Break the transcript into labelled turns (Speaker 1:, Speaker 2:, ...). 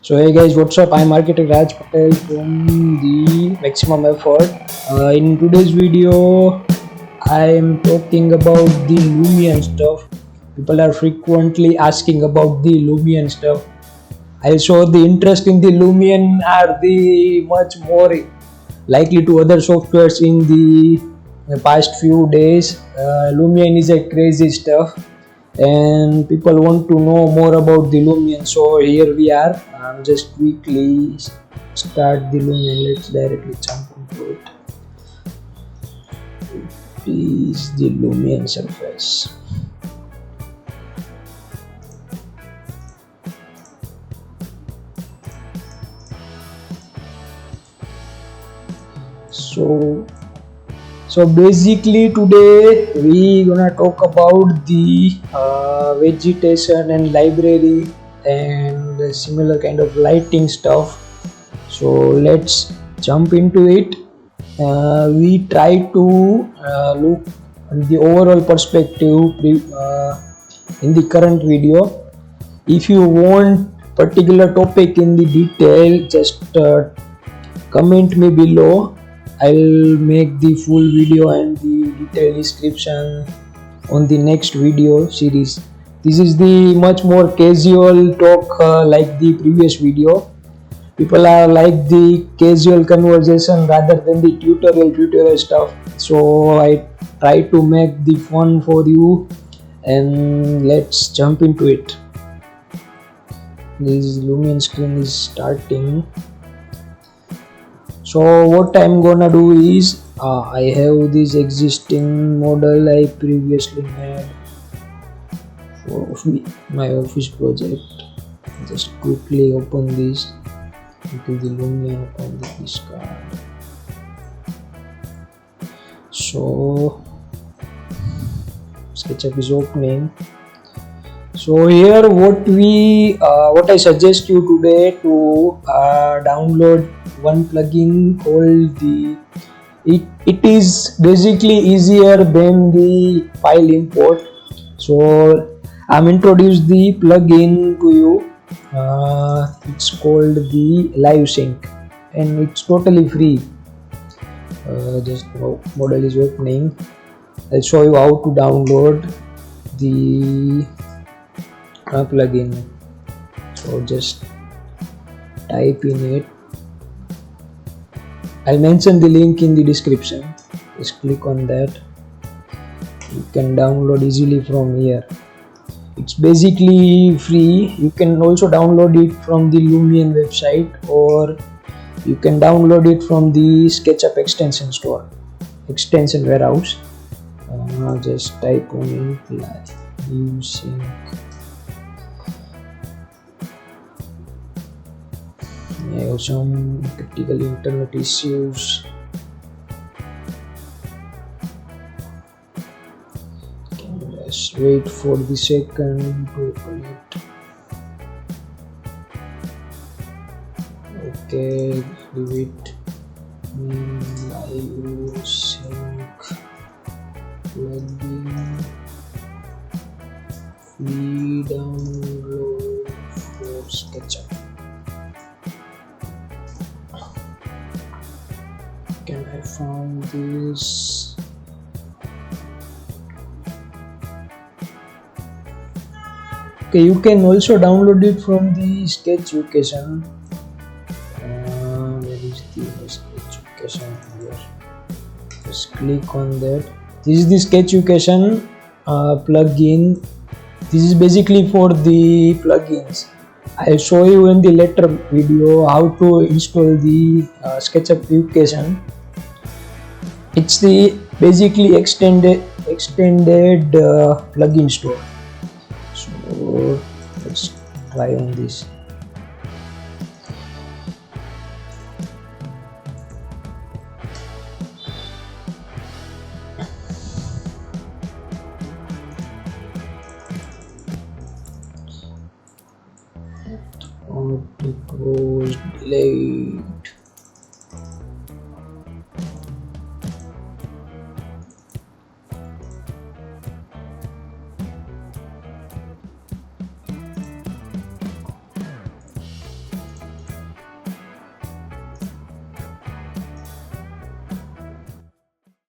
Speaker 1: So hey guys, what's up? I'm architect Raj Patel from the Maximum Effort. In today's video, I'm talking about the LUMION stuff. People are frequently asking about the LUMION stuff. I saw the interest in the LUMION are the much more likely to other softwares in the past few days. LUMION is a crazy stuff, and people want to know more about the LUMION. So here we are. Just quickly start the LUMION. Let's directly jump into it. It is the LUMION surface. So basically today we gonna talk about the vegetation and library and similar kind of lighting stuff. So let's jump into it. We try to look at the overall perspective in the current video. If you want particular topic in the detail, just comment me below. I'll make the full video and the detailed description on the next video series. This is the much more casual talk like the previous video. People are like the casual conversation rather than the tutorial stuff. So I try to make the fun for you, and let's jump into it. This LUMION screen is starting. So what I'm gonna do is I have this existing model I previously made for my office project. Just quickly open this into the LUMION on this card. So SKETCHUP is opening. So here what I suggest you today to download one plugin called it is basically easier than the file import. So I'm introduced the plugin to you. It's called the LIVESYNC and it's totally free. Just model is opening. I'll show you how to download the plugin. So just type in it. I'll mention the link in the description. Just click on that. You can download easily from here. It's basically free. You can also download it from the LUMION website, or you can download it from the SKETCHUP extension warehouse. Just type on it LIVESYNC. I have some critical internet issues. Just wait for the second to open it. Okay, leave it. LIVESYNC plugin free download for SKETCHUP. Can I found this? Okay, you can also download it from the SKETCHUP. Where is the SKETCHUP here? Just click on that. This is the SKETCHUP plugin. This is basically for the plugins. I'll show you in the later video how to install the SKETCHUP application. It's the basically extended plugin store. So let's try on this. Delay.